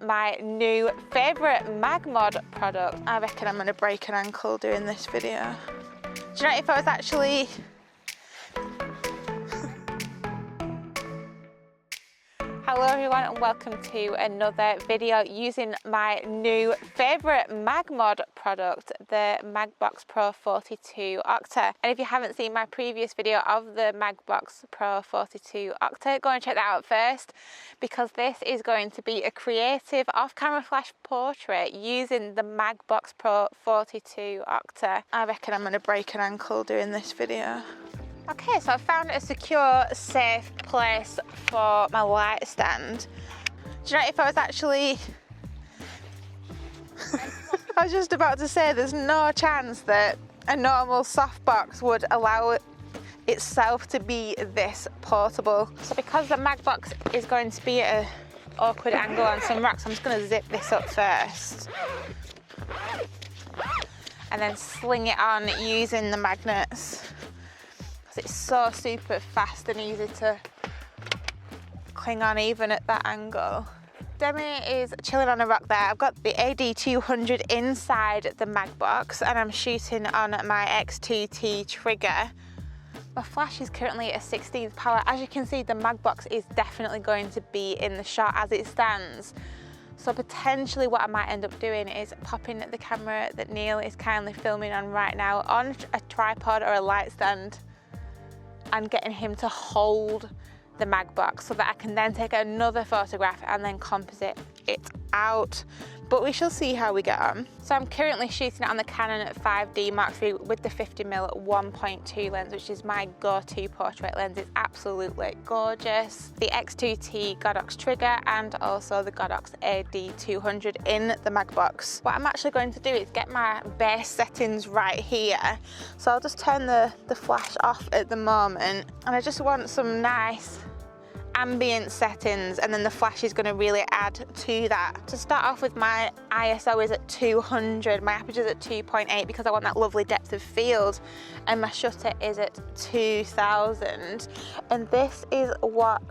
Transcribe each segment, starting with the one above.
my new favourite MagMod product. I reckon I'm going to break an ankle doing this video. Do you know, if I was actually... Hello everyone and welcome to another video using my new favourite MagMod product, the MagBox Pro 42 Octa. And if you haven't seen my previous video of the MagBox Pro 42 Octa, go and check that out first, because this is going to be a creative off-camera flash portrait using the MagBox Pro 42 Octa. I reckon I'm going to break an ankle doing this video. Okay, so I found a secure, safe place for my light stand. Do you know, if I was actually... I was just about to say there's no chance that a normal softbox would allow itself to be this portable. So because the MagBox is going to be at an awkward angle on some rocks, I'm just going to zip this up first. And then sling it on using the magnets. It's so super fast and easy to cling on even at that angle. Demi is chilling on a rock there. I've got the AD200 inside the MagBox and I'm shooting on my X2T trigger. My flash is currently at 16th power. As you can see, the MagBox is definitely going to be in the shot as it stands. So potentially what I might end up doing is popping the camera that Neil is kindly filming on right now on a tripod or a light stand and getting him to hold the MagBox so that I can then take another photograph and then composite it out. But we shall see how we get on. So I'm currently shooting it on the Canon 5D Mark III with the 50mm 1.2 lens, which is my go-to portrait lens. It's absolutely gorgeous. The X2T Godox trigger and also the Godox AD200 in the MagBox. What I'm actually going to do is get my base settings right here. So I'll just turn the flash off at the moment, and I just want some nice ambient settings, and then the flash is going to really add to that. To start off with, my ISO is at 200, my aperture is at 2.8 because I want that lovely depth of field, and my shutter is at 2000, and this is what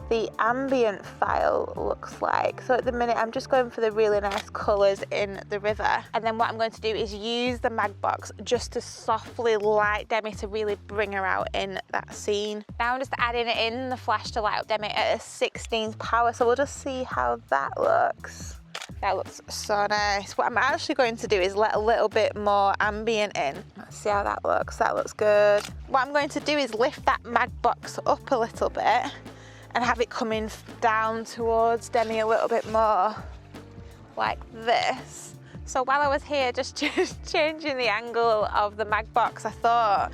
the ambient file looks like. So at the minute I'm just going for the really nice colours in the river, and then what I'm going to do is use the MagBox just to softly light Demi to really bring her out in that scene. Now I'm just adding in the flash to light up Demi at a 16th power, so we'll just see how that looks. That looks so nice. What I'm actually going to do is let a little bit more ambient in. Let's see how that looks. That looks good. What I'm going to do is lift that MagBox up a little bit and have it coming down towards Demi a little bit more, like this. So while I was here just changing the angle of the MagBox, I thought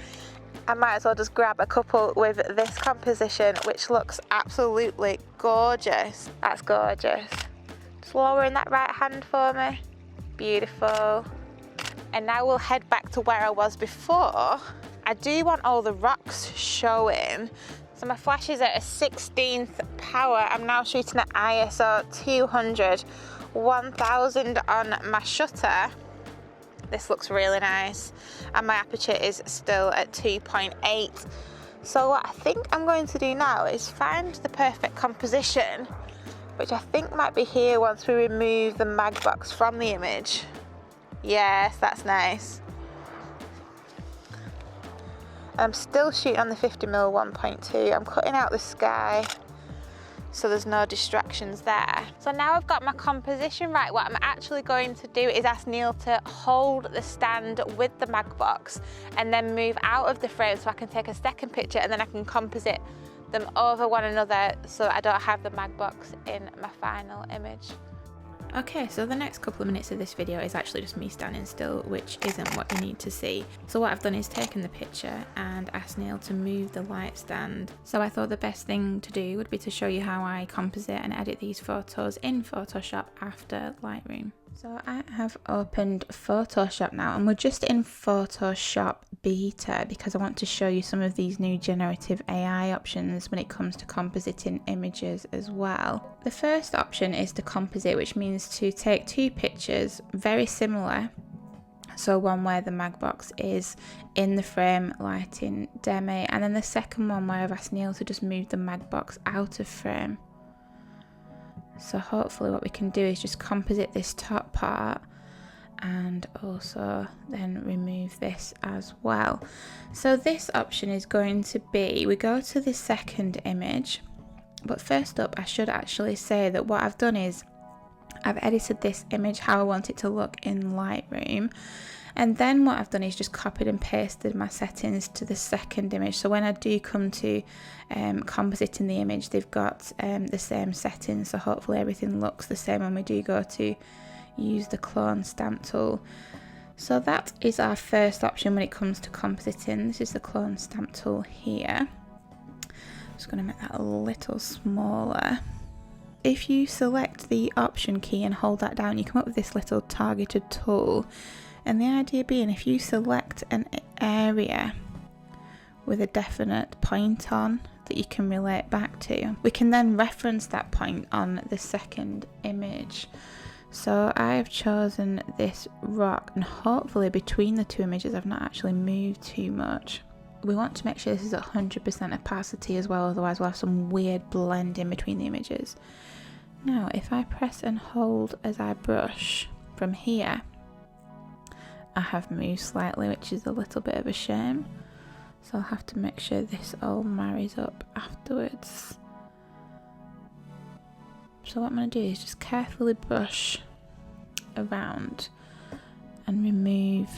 I might as well just grab a couple with this composition, which looks absolutely gorgeous. That's gorgeous. Just lowering that right hand for me. Beautiful. And now we'll head back to where I was before. I do want all the rocks showing. So my flash is at a 16th power. I'm now shooting at ISO 200, 1000 on my shutter. This looks really nice. And my aperture is still at 2.8. So what I think I'm going to do now is find the perfect composition, which I think might be here once we remove the MagBox from the image. Yes, that's nice. I'm still shooting on the 50mm 1.2. I'm cutting out the sky so there's no distractions there. So now I've got my composition right, what I'm actually going to do is ask Neil to hold the stand with the MagBox and then move out of the frame so I can take a second picture, and then I can composite them over one another so I don't have the MagBox in my final image. Okay, so the next couple of minutes of this video is actually just me standing still, which isn't what you need to see. So what I've done is taken the picture and asked Neil to move the light stand. So I thought the best thing to do would be to show you how I composite and edit these photos in Photoshop after Lightroom. So I have opened Photoshop now, and we're just in Photoshop beta because I want to show you some of these new generative AI options when it comes to compositing images as well. The first option is to composite, which means to take two pictures very similar. So one where the MagBox is in the frame lighting Demi, and then the second one where I've asked Neil to just move the MagBox out of frame. So hopefully what we can do is just composite this top part and also then remove this as well. So this option is going to be, we go to the second image, but first up I should actually say that what I've done is I've edited this image how I want it to look in Lightroom, and then what I've done is just copied and pasted my settings to the second image. So when I do come to composite in the image, they've got the same settings, so hopefully everything looks the same when we do go to use the clone stamp tool. So that is our first option when it comes to compositing. This is the clone stamp tool here. I'm just going to make that a little smaller. If you select the option key and hold that down, you come up with this little targeted tool, and the idea being if you select an area with a definite point on that you can relate back to, we can then reference that point on the second image. So I've chosen this rock, and hopefully between the two images I've not actually moved too much. We want to make sure this is 100% opacity as well, otherwise we'll have some weird blend in between the images. Now if I press and hold as I brush from here, I have moved slightly, which is a little bit of a shame. So I'll have to make sure this all marries up afterwards. So what I'm going to do is just carefully brush around and remove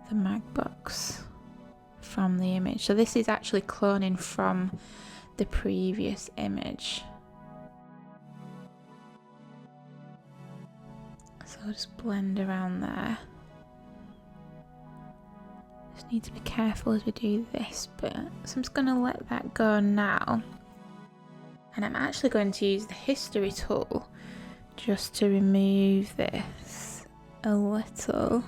the MagBox from the image. So this is actually cloning from the previous image. So I'll just blend around there. Just need to be careful as we do this bit. So I'm just going to let that go now. And I'm actually going to use the history tool just to remove this a little.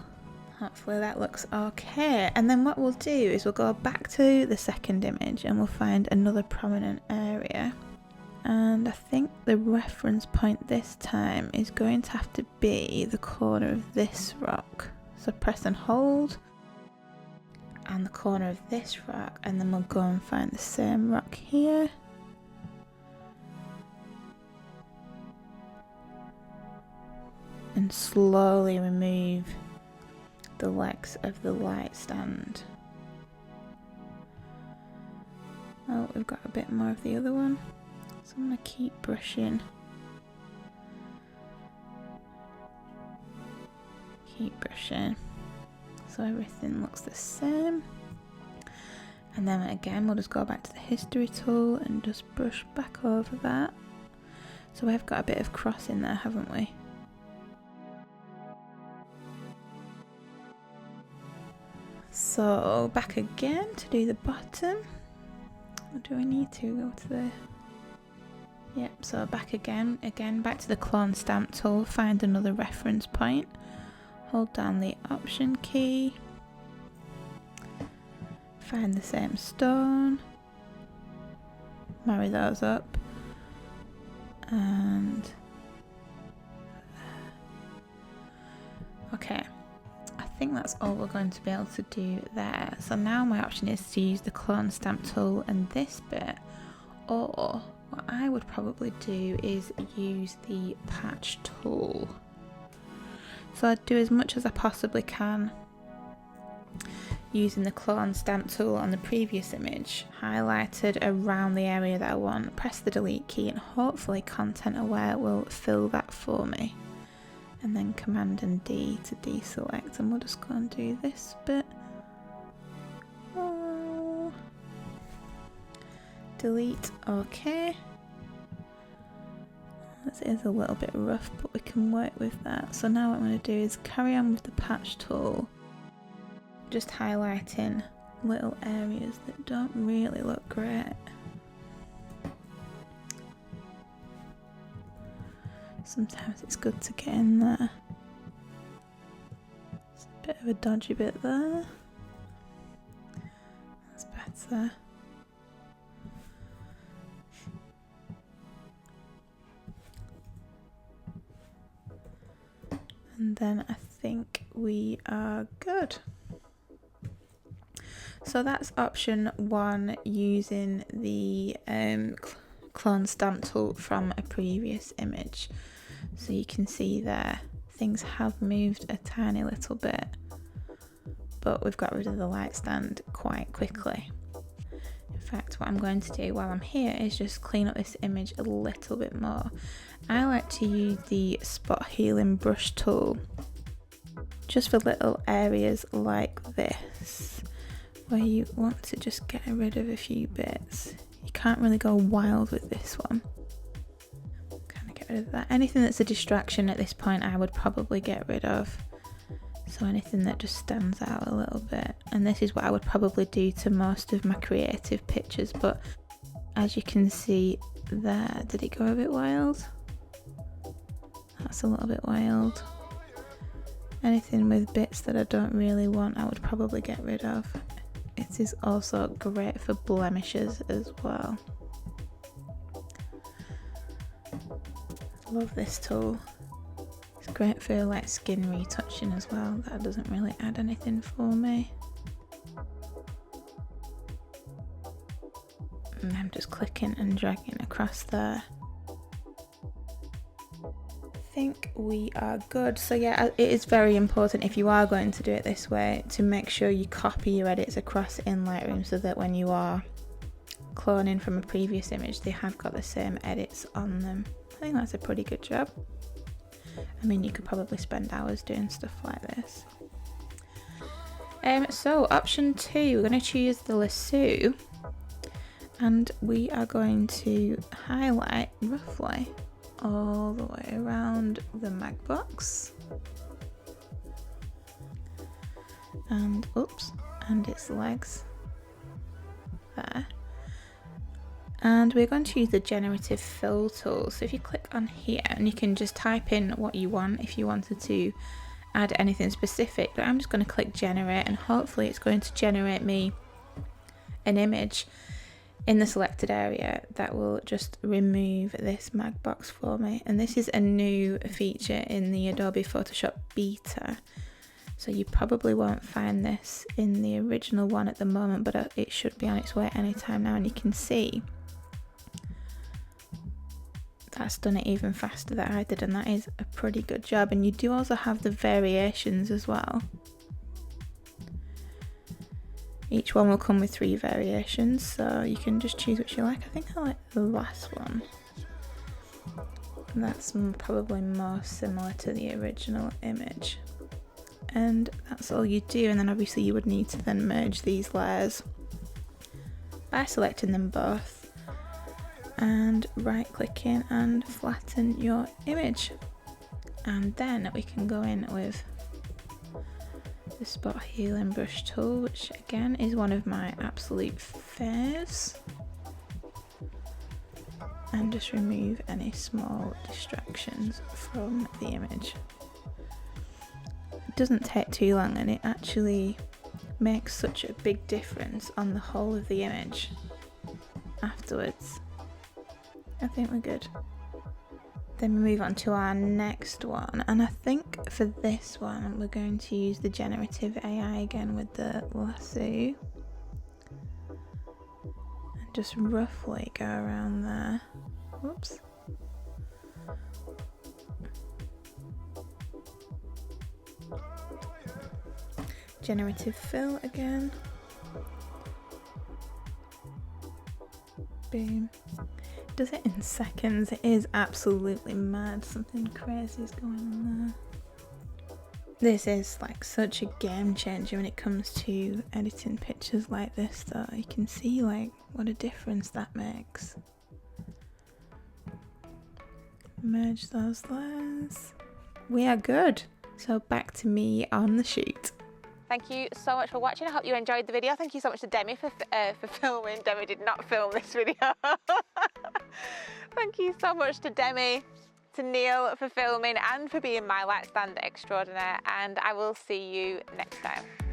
Hopefully that looks okay. And then what we'll do is we'll go back to the second image and we'll find another prominent area. And I think the reference point this time is going to have to be the corner of this rock. So press and hold and the corner of this rock, and then we'll go and find the same rock here. And slowly remove the legs of the light stand. Oh, we've got a bit more of the other one, so I'm going to keep brushing. Keep brushing so everything looks the same. And then again we'll just go back to the history tool and just brush back over that. So we've got a bit of cross in there, haven't we? So back again to do the bottom. Or do we need to go to the... Yep, so back again, back to the clone stamp tool, find another reference point, hold down the option key, find the same stone, marry those up, and okay. I think that's all we're going to be able to do there. So now my option is to use the clone stamp tool and this bit, or what I would probably do is use the patch tool. So I'd do as much as I possibly can using the clone stamp tool on the previous image, highlighted around the area that I want, press the delete key, and hopefully Content Aware will fill that for me. And then Command and D to deselect, and we'll just go and do this bit. Oh. Delete, okay. This is a little bit rough, but we can work with that. So now what I'm going to do is carry on with the patch tool, just highlighting little areas that don't really look great. Sometimes it's good to get in there. It's a bit of a dodgy bit there. That's better. And then I think we are good. So that's option one, using the clone stamp tool from a previous image. So you can see there, things have moved a tiny little bit, but we've got rid of the light stand quite quickly. In fact, what I'm going to do while I'm here is just clean up this image a little bit more. I like to use the spot healing brush tool just for little areas like this, where you want to just get rid of a few bits. You can't really go wild with this one. Kind of get rid of that. Anything that's a distraction at this point I would probably get rid of. So anything that just stands out a little bit. And this is what I would probably do to most of my creative pictures, but as you can see there, did it go a bit wild? That's a little bit wild. Anything with bits that I don't really want, I would probably get rid of. It is also great for blemishes as well. Love this tool. It's great for like skin retouching as well. That doesn't really add anything for me. And I'm just clicking and dragging across there. I think we are good. So yeah, it is very important if you are going to do it this way to make sure you copy your edits across in Lightroom, so that when you are cloning from a previous image, they have got the same edits on them. I think that's a pretty good job. I mean, you could probably spend hours doing stuff like this. So option 2, we're going to choose the lasso, and we are going to highlight roughly all the way around the MagBox and and its legs there. And we're going to use the generative fill tool. So if you click on here, and you can just type in what you want if you wanted to add anything specific, but I'm just going to click generate, and hopefully it's going to generate me an image in the selected area that will just remove this MagBox for me. And this is a new feature in the Adobe Photoshop beta, so you probably won't find this in the original one at the moment, but it should be on its way anytime now. And you can see that's done it even faster than I did, and that is a pretty good job. And you do also have the variations as well. Each one will come with 3 variations, so you can just choose which you like. I think I like the last one. That's probably more similar to the original image. And that's all you do, and then obviously you would need to then merge these layers by selecting them both and right clicking and flatten your image. And then we can go in with the spot healing brush tool, which again is one of my absolute faves, and just remove any small distractions from the image. It doesn't take too long, and it actually makes such a big difference on the whole of the image afterwards. I think we're good. Then we move on to our next one, and I think for this one we're going to use the generative AI again with the lasso, and just roughly go around there. Whoops. Generative fill again. Boom. Does it in seconds. It is absolutely mad. Something crazy is going on there. This is like such a game changer when it comes to editing pictures like this, though. You can see like what a difference that makes. Merge those layers. We are good. So back to me on the shoot. Thank you so much for watching. I hope you enjoyed the video. Thank you so much to Demi for filming. Demi did not film this video. Thank you so much to Demi, to Neil for filming and for being my light stand extraordinaire. And I will see you next time.